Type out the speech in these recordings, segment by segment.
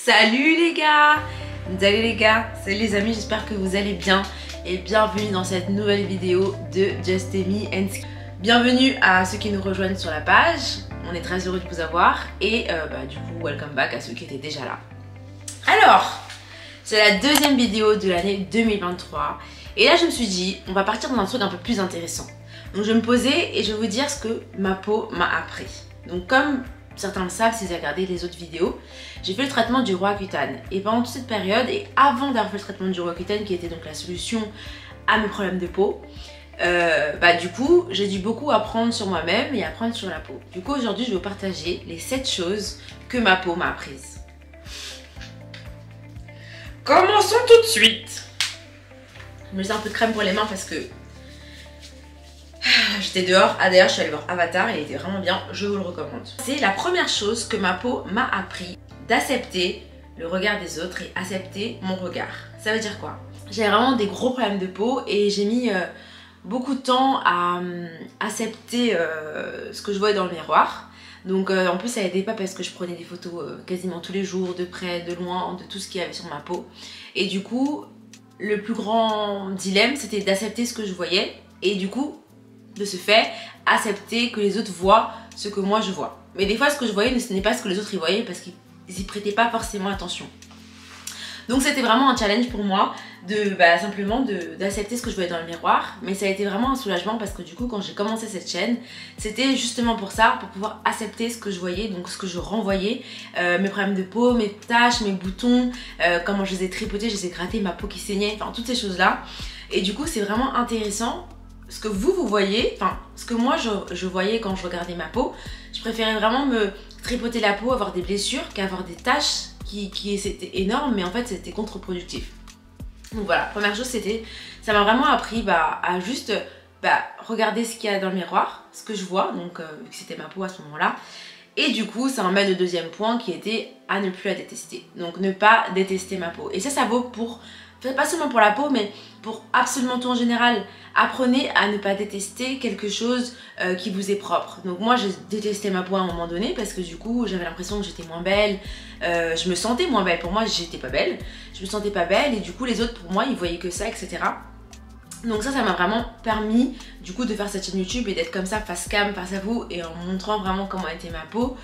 Salut les gars! Salut les gars! Salut les amis, j'espère que vous allez bien et bienvenue dans cette nouvelle vidéo de Just Me and Skin. Bienvenue à ceux qui nous rejoignent sur la page, on est très heureux de vous avoir et du coup welcome back à ceux qui étaient déjà là. Alors, c'est la deuxième vidéo de l'année 2023 et là je me suis dit on va partir dans un truc un peu plus intéressant. Donc je vais me poser et je vais vous dire ce que ma peau m'a appris. Donc comme certains le savent si vous avez regardé les autres vidéos, j'ai fait le traitement du Roaccutane et pendant toute cette période et avant d'avoir fait le traitement du Roaccutane qui était donc la solution à mes problèmes de peau, du coup j'ai dû beaucoup apprendre sur moi-même et apprendre sur la peau. Du coup aujourd'hui je vais vous partager les 7 choses que ma peau m'a apprises. Commençons tout de suite. Je me mets un peu de crème pour les mains parce que j'étais dehors. Ah d'ailleurs je suis allée voir Avatar et il était vraiment bien, je vous le recommande. C'est la première chose que ma peau m'a appris, d'accepter le regard des autres et accepter mon regard. Ça veut dire quoi? J'ai vraiment des gros problèmes de peau et j'ai mis beaucoup de temps à accepter ce que je voyais dans le miroir. Donc en plus ça aidait pas parce que je prenais des photos quasiment tous les jours, de près, de loin, de tout ce qu'il y avait sur ma peau. Et du coup le plus grand dilemme c'était d'accepter ce que je voyais et du coup de ce fait, accepter que les autres voient ce que moi je vois. Mais des fois ce que je voyais ce n'est pas ce que les autres y voyaient parce qu'ils n'y prêtaient pas forcément attention. Donc c'était vraiment un challenge pour moi de simplement d'accepter ce que je voyais dans le miroir. Mais ça a été vraiment un soulagement parce que du coup quand j'ai commencé cette chaîne, c'était justement pour ça, pour pouvoir accepter ce que je voyais, donc ce que je renvoyais, mes problèmes de peau, mes taches, mes boutons, comment je les ai tripotés, je les ai grattés, ma peau qui saignait, enfin toutes ces choses là. Et du coup c'est vraiment intéressant ce que vous voyez, enfin ce que moi je voyais quand je regardais ma peau. Je préférais vraiment me tripoter la peau, avoir des blessures qu'avoir des taches qui c'était énorme mais en fait c'était contre-productif. Donc voilà, première chose c'était, ça m'a vraiment appris à juste regarder ce qu'il y a dans le miroir, ce que je vois, donc vu que c'était ma peau à ce moment là. Et du coup ça m'emmène au deuxième point qui était à ne plus la détester. Donc ne pas détester ma peau. Et ça vaut pour, pas seulement pour la peau mais pour absolument tout en général. Apprenez à ne pas détester quelque chose qui vous est propre. Donc moi j'ai détesté ma peau à un moment donné parce que du coup j'avais l'impression que j'étais moins belle, je me sentais moins belle, pour moi j'étais pas belle, je me sentais pas belle et du coup les autres pour moi ils voyaient que ça, etc. Donc ça m'a vraiment permis du coup de faire cette chaîne YouTube et d'être comme ça face cam, face à vous et en montrant vraiment comment était ma peau.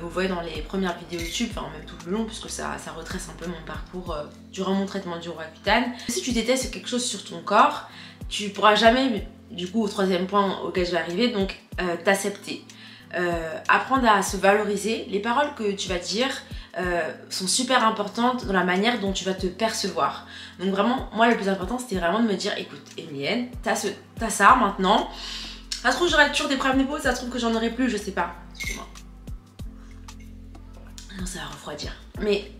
Vous voyez dans les premières vidéos YouTube, enfin même tout le long puisque ça retrace un peu mon parcours durant mon traitement du Roaccutane. Si tu détestes quelque chose sur ton corps, tu pourras jamais, du coup au troisième point auquel je vais arriver, donc t'accepter. Apprendre à se valoriser. Les paroles que tu vas dire sont super importantes dans la manière dont tu vas te percevoir. Donc vraiment, moi le plus important c'était vraiment de me dire, écoute Emilienne, t'as ça maintenant. Ça se trouve j'aurai toujours des problèmes de peau, ça se trouve que j'en aurai plus, je sais pas. Excuse-moi. Non, ça va refroidir. Mais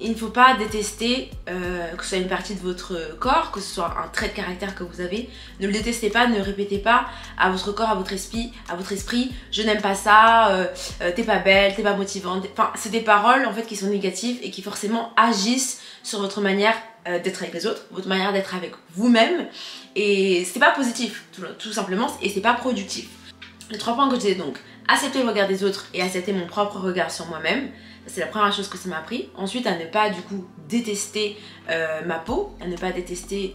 il ne faut pas détester que ce soit une partie de votre corps, que ce soit un trait de caractère que vous avez. Ne le détestez pas, ne répétez pas à votre corps, à votre esprit, je n'aime pas ça, t'es pas belle, t'es pas motivante. Enfin, c'est des paroles en fait qui sont négatives et qui forcément agissent sur votre manière d'être avec les autres, votre manière d'être avec vous-même. Et c'est pas positif, tout simplement, et c'est pas productif. Les 3 points que je disais donc, accepter le regard des autres et accepter mon propre regard sur moi-même. C'est la première chose que ça m'a appris. Ensuite, à ne pas du coup détester ma peau, à ne pas détester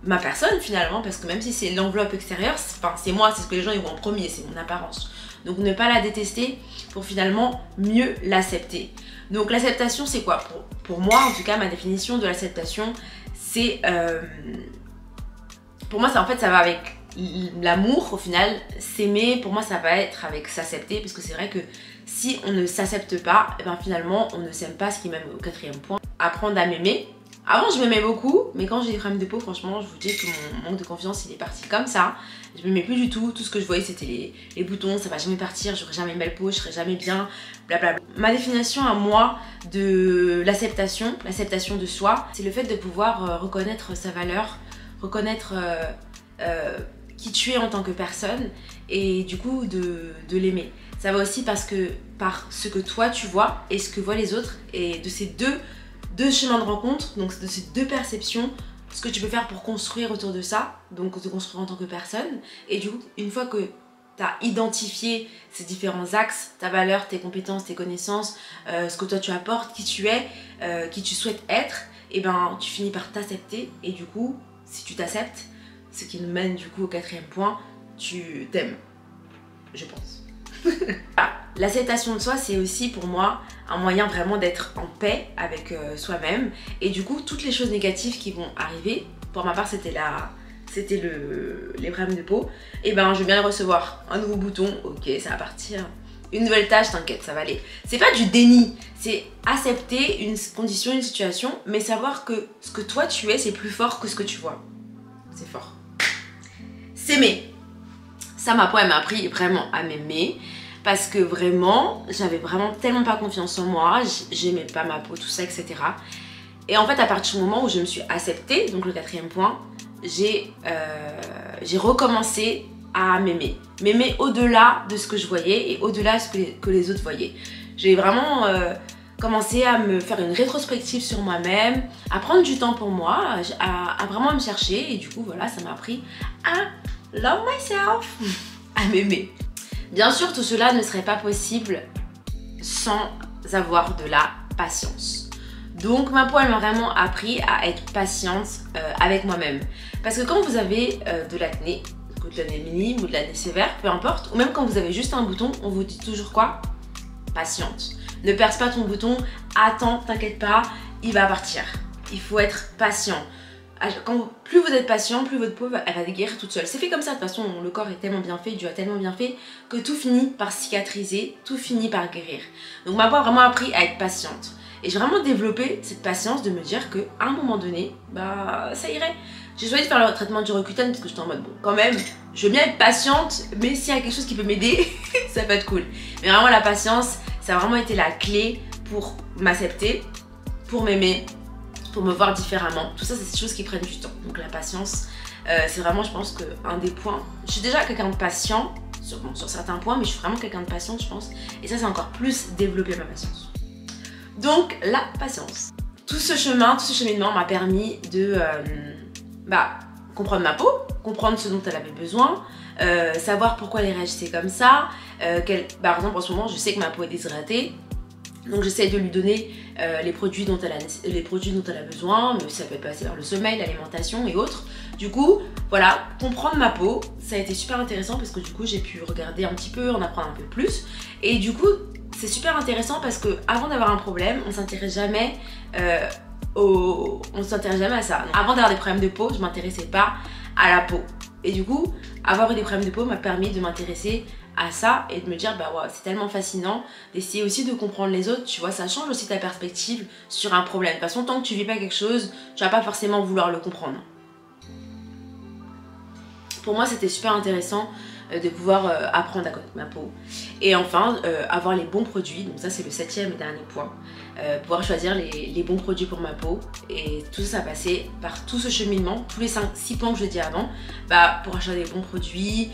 ma personne finalement, parce que même si c'est l'enveloppe extérieure, c'est moi, c'est ce que les gens ils voient en premier, c'est mon apparence. Donc ne pas la détester pour finalement mieux l'accepter. Donc l'acceptation c'est quoi? Pour moi en tout cas, ma définition de l'acceptation c'est... pour moi en fait ça va avec l'amour au final, s'aimer pour moi ça va être avec s'accepter, parce que c'est vrai que si on ne s'accepte pas, et finalement on ne s'aime pas, ce qui est même au 4e point. Apprendre à m'aimer, Avant je m'aimais beaucoup, mais quand j'ai des problèmes de peau, franchement je vous dis que mon manque de confiance il est parti comme ça. Je m'aimais plus du tout, tout ce que je voyais c'était les boutons, ça va jamais partir, j'aurai jamais une belle peau, je serai jamais bien, blablabla. Ma définition à moi de l'acceptation de soi, c'est le fait de pouvoir reconnaître sa valeur, reconnaître qui tu es en tant que personne et du coup de l'aimer. Ça va aussi parce que par ce que toi tu vois et ce que voient les autres, et de ces deux chemins de rencontre, donc de ces deux perceptions, ce que tu peux faire pour construire autour de ça, donc te construire en tant que personne. Et du coup, une fois que tu as identifié ces différents axes, ta valeur, tes compétences, tes connaissances, ce que toi tu apportes, qui tu es, qui tu souhaites être, et ben tu finis par t'accepter. Et du coup, si tu t'acceptes, ce qui nous mène du coup au 4e point, tu t'aimes, je pense. L'acceptation de soi, c'est aussi pour moi un moyen vraiment d'être en paix avec soi-même. Et du coup, toutes les choses négatives qui vont arriver, pour ma part c'était les problèmes de peau, et ben je vais bien les recevoir. Un nouveau bouton, ok, ça va partir. Une nouvelle tâche, t'inquiète, ça va aller. C'est pas du déni, c'est accepter une condition, une situation, mais savoir que ce que toi tu es, c'est plus fort que ce que tu vois. C'est fort. S'aimer. Ça, ma peau, elle m'a appris vraiment à m'aimer. Parce que vraiment, j'avais vraiment tellement pas confiance en moi, j'aimais pas ma peau, tout ça, etc. Et en fait, à partir du moment où je me suis acceptée, donc le 4e point, j'ai recommencé à m'aimer. M'aimer au-delà de ce que je voyais et au-delà de ce que les autres voyaient. J'ai vraiment commencé à me faire une rétrospective sur moi-même, à prendre du temps pour moi, à vraiment me chercher. Et du coup, voilà, ça m'a appris à love myself, à m'aimer. Bien sûr, tout cela ne serait pas possible sans avoir de la patience. Donc ma peau, elle m'a vraiment appris à être patiente avec moi-même. Parce que quand vous avez de l'acné, de l'acné minime ou de l'acné sévère, peu importe, ou même quand vous avez juste un bouton, on vous dit toujours quoi? Patiente. Ne perce pas ton bouton, attends, t'inquiète pas, il va partir. Il faut être patient. Plus vous êtes patient, plus votre peau elle va guérir toute seule. C'est fait comme ça, de toute façon le corps est tellement bien fait, Dieu a tellement bien fait que tout finit par cicatriser, tout finit par guérir. Donc ma peau a vraiment appris à être patiente. Et j'ai vraiment développé cette patience de me dire qu'à un moment donné, bah ça irait. J'ai choisi de faire le traitement du Roaccutane parce que j'étais en mode bon quand même, je veux bien être patiente, mais s'il y a quelque chose qui peut m'aider, ça peut être cool. Mais vraiment la patience, ça a vraiment été la clé pour m'accepter, pour m'aimer, pour me voir différemment. Tout ça, c'est des choses qui prennent du temps. Donc la patience, c'est vraiment, je pense, qu'un des points. Je suis déjà quelqu'un de patient sur certains points, mais je suis vraiment quelqu'un de patient, je pense. Et ça, c'est encore plus développer ma patience. Donc la patience. Tout ce cheminement m'a permis de comprendre ma peau, comprendre ce dont elle avait besoin, savoir pourquoi elle réagissait comme ça. Par exemple, en ce moment, je sais que ma peau est déshydratée. Donc j'essaie de lui donner les produits dont elle a besoin, mais ça peut passer par le sommeil, l'alimentation et autres. Du coup, voilà, comprendre ma peau, ça a été super intéressant parce que du coup j'ai pu regarder un petit peu, en apprendre un peu plus. Et du coup, c'est super intéressant parce que avant d'avoir un problème, on s'intéresse jamais à ça. Donc, avant d'avoir des problèmes de peau, je m'intéressais pas à la peau. Et du coup, avoir eu des problèmes de peau m'a permis de m'intéresser à ça et de me dire bah ouais, c'est tellement fascinant d'essayer aussi de comprendre les autres, tu vois, ça change aussi ta perspective sur un problème. De toute façon, tant que tu vis pas quelque chose, tu vas pas forcément vouloir le comprendre. Pour moi, c'était super intéressant de pouvoir apprendre à connaître ma peau. Et enfin, avoir les bons produits, donc ça c'est le 7e et dernier point. Pouvoir choisir les bons produits pour ma peau. Et tout ça, ça passait par tout ce cheminement, tous les 5-6 points que je dis avant, bah, pour acheter des bons produits.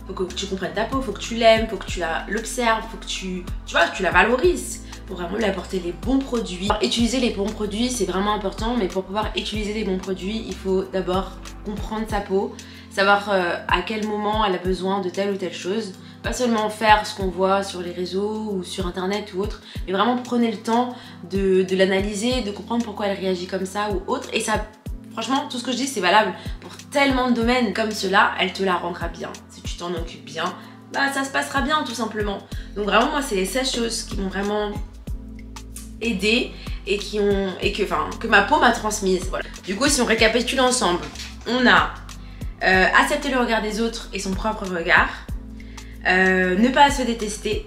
Faut que tu comprennes ta peau, faut que tu l'aimes, faut que tu l'observes, faut que tu vois, que tu la valorises pour vraiment lui apporter les bons produits. Alors, utiliser les bons produits, c'est vraiment important, mais pour pouvoir utiliser les bons produits, il faut d'abord comprendre sa peau, savoir à quel moment elle a besoin de telle ou telle chose. Pas seulement faire ce qu'on voit sur les réseaux ou sur internet ou autre, mais vraiment prenez le temps de l'analyser, de comprendre pourquoi elle réagit comme ça ou autre. Et ça, franchement, tout ce que je dis, c'est valable pour tellement de domaines comme cela, elle te la rendra bien. Si tu t'en occupes bien, bah ça se passera bien tout simplement. Donc vraiment, moi, c'est les 16 choses qui m'ont vraiment aidé et que ma peau m'a transmise. Voilà. Du coup, si on récapitule ensemble, on a accepter le regard des autres et son propre regard, ne pas se détester,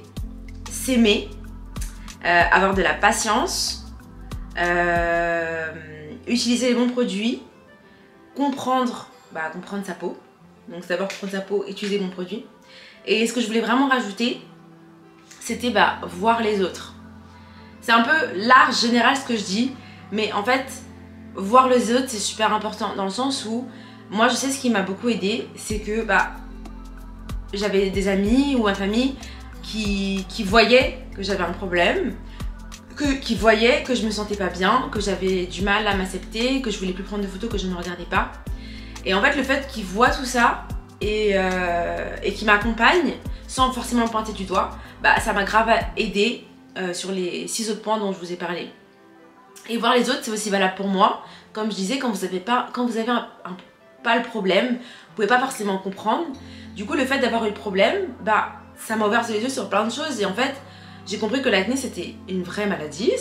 s'aimer, avoir de la patience, utiliser les bons produits, comprendre sa peau. Donc d'abord comprendre sa peau, utiliser les bons produits. Et ce que je voulais vraiment rajouter, c'était voir les autres. C'est un peu large, général ce que je dis, mais en fait, voir les autres c'est super important dans le sens où moi je sais ce qui m'a beaucoup aidé, c'est que j'avais des amis ou ma famille qui voyaient que j'avais un problème, qui voyaient que je me sentais pas bien, que j'avais du mal à m'accepter, que je voulais plus prendre de photos, que je ne me regardais pas. Et en fait le fait qu'ils voient tout ça et qu'ils m'accompagnent sans forcément pointer du doigt, ça m'a grave aidé sur les 6 autres points dont je vous ai parlé. Et voir les autres c'est aussi valable pour moi. Comme je disais, quand vous avez pas le problème, vous pouvez pas forcément comprendre. Du coup le fait d'avoir eu le problème, ça m'a ouvert les yeux sur plein de choses. Et en fait j'ai compris que l'acné c'était une vraie maladie,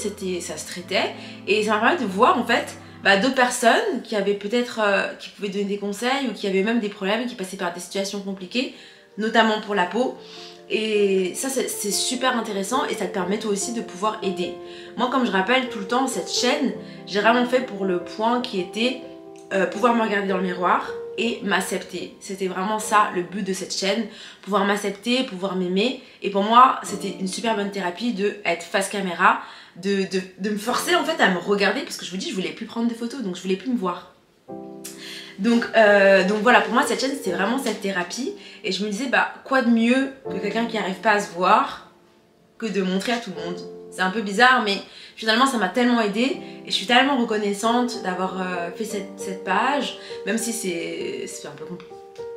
ça se traitait. Et ça m'a permis de voir en fait d'autres personnes qui avaient peut-être, qui pouvaient donner des conseils ou qui avaient même des problèmes, qui passaient par des situations compliquées, notamment pour la peau. Et ça c'est super intéressant et ça te permet toi aussi de pouvoir aider. Moi comme je rappelle tout le temps, cette chaîne, j'ai vraiment fait pour le point qui était pouvoir me regarder dans le miroir et m'accepter. C'était vraiment ça le but de cette chaîne, pouvoir m'accepter, pouvoir m'aimer. Et pour moi c'était une super bonne thérapie de être face caméra, de me forcer en fait à me regarder, parce que je vous dis je voulais plus prendre des photos, donc je voulais plus me voir. Donc voilà, pour moi cette chaîne c'était vraiment cette thérapie. Et je me disais quoi de mieux que quelqu'un qui n'arrive pas à se voir que de montrer à tout le monde. C'est un peu bizarre mais finalement ça m'a tellement aidée et je suis tellement reconnaissante d'avoir fait cette page, même si c'est un peu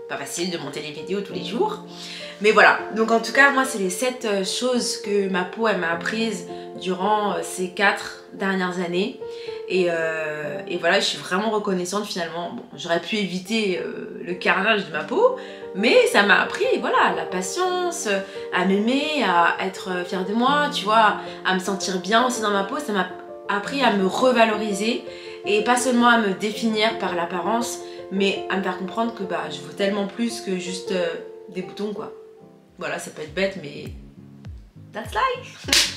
pas facile de monter les vidéos tous les jours. Mais voilà, donc en tout cas moi c'est les 7 choses que ma peau elle m'a apprises durant ces 4 dernières années. Et voilà, je suis vraiment reconnaissante finalement. Bon, j'aurais pu éviter le carnage de ma peau, mais ça m'a appris, voilà, la patience, à m'aimer, à être fière de moi, tu vois, à me sentir bien aussi dans ma peau. Ça m'a appris à me revaloriser et pas seulement à me définir par l'apparence, mais à me faire comprendre que je vaux tellement plus que juste des boutons quoi. Voilà, ça peut être bête mais that's life.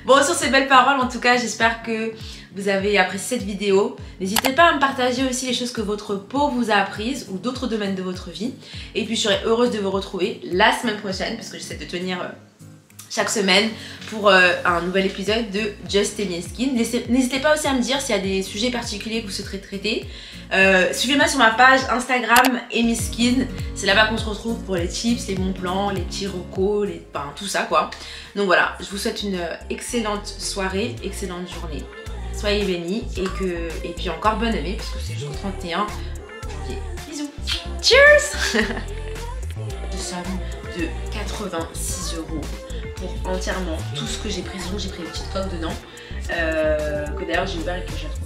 Bon, sur ces belles paroles en tout cas, j'espère que vous avez apprécié cette vidéo. N'hésitez pas à me partager aussi les choses que votre peau vous a apprises ou d'autres domaines de votre vie. Et puis je serai heureuse de vous retrouver la semaine prochaine parce que j'essaie de tenir chaque semaine pour un nouvel épisode de Just Amy Skin. N'hésitez pas aussi à me dire s'il y a des sujets particuliers que vous souhaiterez traiter. Suivez-moi sur ma page Instagram Amy Skin. C'est là-bas qu'on se retrouve pour les tips, les bons plans, les petits recos, tout ça quoi. Donc voilà, je vous souhaite une excellente soirée, excellente journée. Soyez bénis et puis encore bonne année parce que c'est jusqu'au 31 janvier. Bisous. Cheers. Nous sommes de 86 € pour entièrement tout ce que j'ai pris. Sinon j'ai pris une petite coque dedans que d'ailleurs j'ai ouvert et que j'ai retrouvé.